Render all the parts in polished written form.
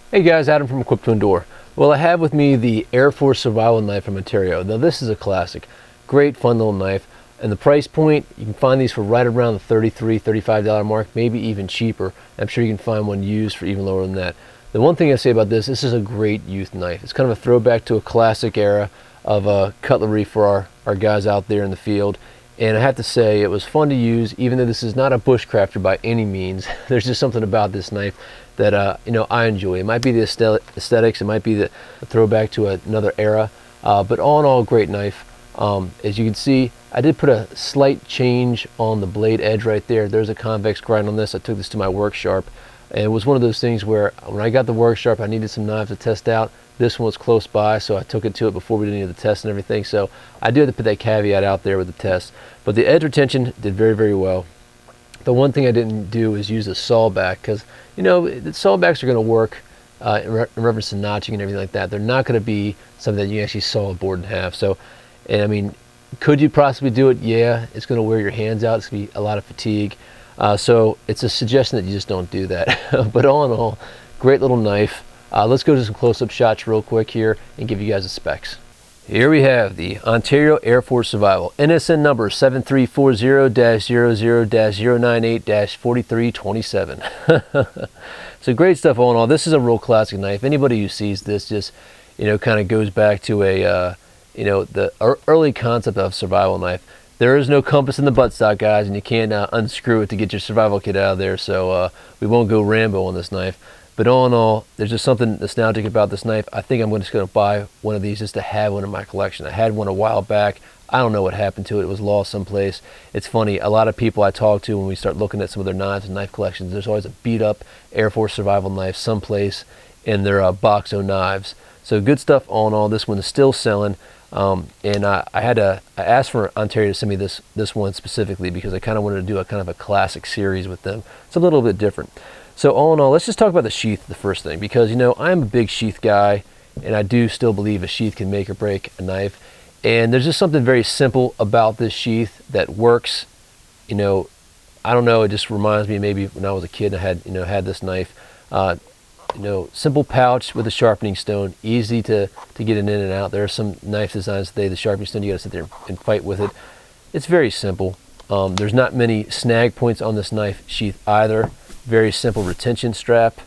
Hey guys, Adam from Equip to Endure. Well, I have with me the Air Force Survival Knife from Ontario. Now this is a classic. Great fun little knife. And the price point, you can find these for right around the $33, $35 mark, maybe even cheaper. I'm sure you can find one used for even lower than that. The one thing I say about this is a great youth knife. It's kind of a throwback to a classic era of cutlery for our guys out there in the field. And I have to say, it was fun to use, even though this is not a bushcrafter by any means. There's just something about this knife that I enjoy. It might be the aesthetics, it might be the throwback to another era, but all in all, great knife. As you can see, I did put a slight change on the blade edge right there. There's a convex grind on this. I took this to my work sharp, and it was one of those things where when I got the work sharp, I needed some knives to test out. This one was close by, so I took it to it before we did any of the tests and everything. So I do have to put that caveat out there with the test. But the edge retention did very, very well. The one thing I didn't do is use a sawback, because the sawbacks are going to work in reference to notching and everything like that. They're not going to be something that you actually saw a board in half. So, and I mean, could you possibly do it? Yeah, it's going to wear your hands out. It's going to be a lot of fatigue. So it's a suggestion that you just don't do that. But all in all, great little knife. Let's go to some close-up shots real quick here and give you guys the specs. Here we have the Ontario Air Force Survival, NSN number 7340-098-097. So great stuff all in all. This is a real classic knife. Anybody who sees this just, kind of goes back to the early concept of survival knife. There is no compass in the buttstock, guys, and you can't unscrew it to get your survival kit out of there, so we won't go Rambo on this knife. But all in all, there's just something nostalgic about this knife. I think I'm just going to buy one of these just to have one in my collection. I had one a while back. I don't know what happened to it. It was lost someplace. It's funny, a lot of people I talk to when we start looking at some of their knives and knife collections, there's always a beat up Air Force survival knife someplace in their box of knives. So good stuff all in all. This one is still selling. And I asked for Ontario to send me this one specifically because I kind of wanted to do a kind of a classic series with them. It's a little bit different. So all in all, let's just talk about the sheath, the first thing, because I'm a big sheath guy, and I do still believe a sheath can make or break a knife. And there's just something very simple about this sheath that works. I don't know, it just reminds me maybe when I was a kid and I had this knife. Simple pouch with a sharpening stone, easy to get it in and out. There are some knife designs today, the sharpening stone, you gotta sit there and fight with it. It's very simple. There's not many snag points on this knife sheath either. Very simple retention strap,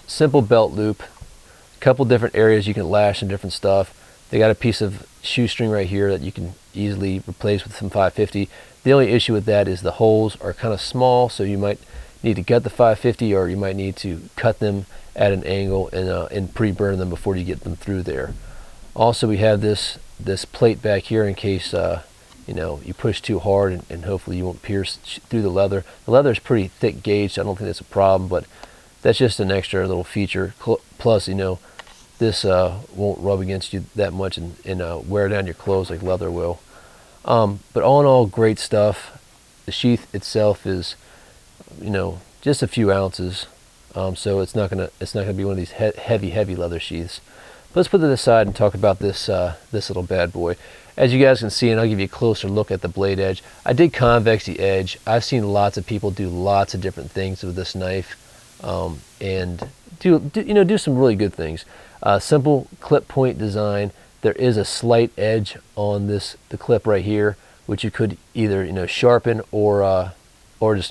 simple belt loop, a couple different areas you can lash and different stuff. They got a piece of shoestring right here that you can easily replace with some 550. The only issue with that is the holes are kind of small, so you might need to gut the 550, or you might need to cut them at an angle and pre-burn them before you get them through there. Also, we have this plate back here in case you push too hard and hopefully you won't pierce through the leather. The leather is pretty thick gauge, so I don't think that's a problem, but that's just an extra little feature. Plus, this won't rub against you that much and wear down your clothes like leather will. But all in all, great stuff. The sheath itself is, just a few ounces, so it's not gonna be one of these heavy leather sheaths. But let's put it aside and talk about this little bad boy. As you guys can see, and I'll give you a closer look at the blade edge, I did convex the edge. I've seen lots of people do lots of different things with this knife, and do some really good things. Simple clip point design. There is a slight edge on the clip right here, which you could either sharpen or just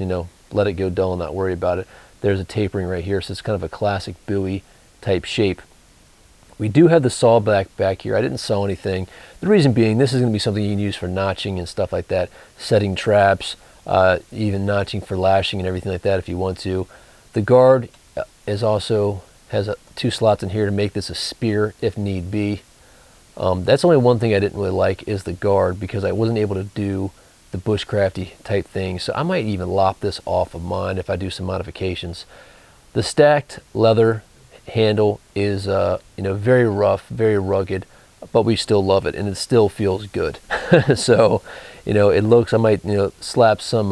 let it go dull and not worry about it. There's a tapering right here, so it's kind of a classic Bowie type shape. We do have the saw back here. I didn't saw anything. The reason being, this is going to be something you can use for notching and stuff like that, setting traps, even notching for lashing and everything like that if you want to. The guard has two slots in here to make this a spear if need be. That's only one thing I didn't really like is the guard, because I wasn't able to do the bushcrafty type thing. So I might even lop this off of mine if I do some modifications. The stacked leather handle is very rough, very rugged, but we still love it and it still feels good. So it looks, I might slap some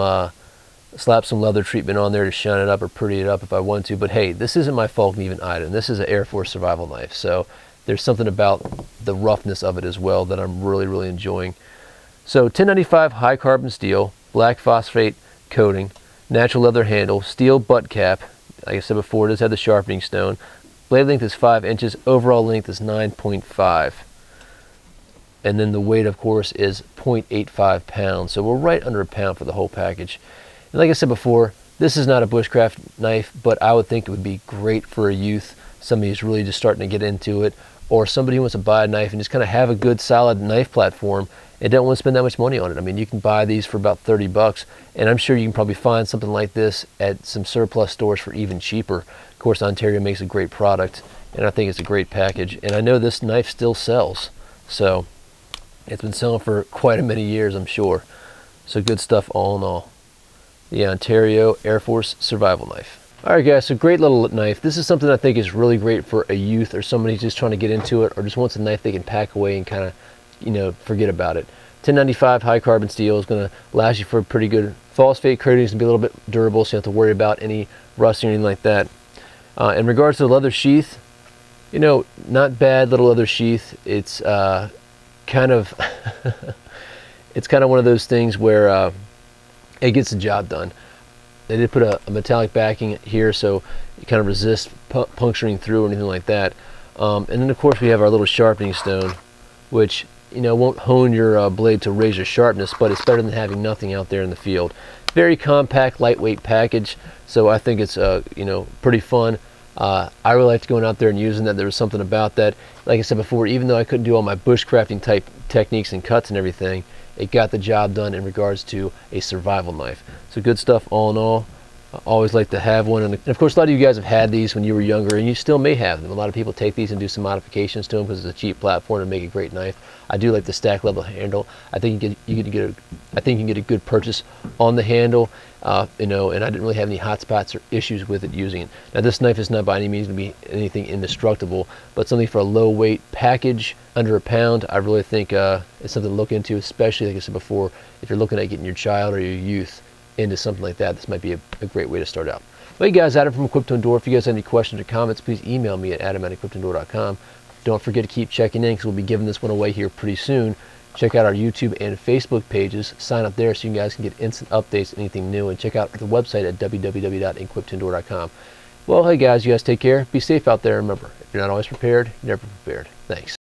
leather treatment on there to shine it up or pretty it up if I want to, but hey, this isn't my Falcon even item. This is an Air Force survival knife, so there's something about the roughness of it as well that I'm really enjoying. So 1095 high carbon steel, black phosphate coating, natural leather handle, steel butt cap, Like I said before, it does have the sharpening stone. Blade length is 5 inches. Overall length is 9.5. And then the weight, of course, is 0.85 pounds. So we're right under a pound for the whole package. And like I said before, this is not a bushcraft knife, but I would think it would be great for a youth, somebody who's really just starting to get into it, or somebody who wants to buy a knife and just kind of have a good solid knife platform and don't want to spend that much money on it. I mean, you can buy these for about 30 bucks, and I'm sure you can probably find something like this at some surplus stores for even cheaper. Of course, Ontario makes a great product, and I think it's a great package. And I know this knife still sells, so it's been selling for quite a many years, I'm sure. So good stuff all in all. The Ontario Air Force Survival Knife. Alright guys, so great little knife. This is something I think is really great for a youth or somebody who's just trying to get into it or just wants a knife they can pack away and kind of, you know, forget about it. 1095 high carbon steel is going to last you for a pretty good. False fade coating is going to be a little bit durable, so you don't have to worry about any rusting or anything like that. In regards to the leather sheath, you know, not bad little leather sheath. It's kind of it's kind of one of those things where it gets the job done. They did put a metallic backing here, so it kind of resists puncturing through or anything like that. And then of course we have our little sharpening stone, which, you know, won't hone your blade to razor sharpness, but it's better than having nothing out there in the field. Very compact, lightweight package, so I think it's you know, pretty fun. I really liked going out there and using that. There was something about that. Like I said before, even though I couldn't do all my bushcrafting type techniques and cuts and everything, it got the job done in regards to a survival knife. So good stuff all in all. I always like to have one. And of course, a lot of you guys have had these when you were younger, and you still may have them. A lot of people take these and do some modifications to them because it's a cheap platform to make a great knife. I do like the stack level handle. I think you can get a good purchase on the handle. You know, and I didn't really have any hot spots or issues with it using it. Now this knife is not by any means going to be anything indestructible, but something for a low weight package under a pound, I really think it's something to look into, especially like I said before, if you're looking at getting your child or your youth into something like that. This might be a great way to start out. Well, you guys, Adam from Equipped to Endure. If you guys have any questions or comments, please email me at adam@equippedtoendure.com. Don't forget to keep checking in because we'll be giving this one away here pretty soon. Check out our YouTube and Facebook pages. Sign up there so you guys can get instant updates, anything new, and check out the website at www.equippedtoendure.com. Well, hey guys, you guys take care. Be safe out there. Remember, if you're not always prepared, you're never prepared. Thanks.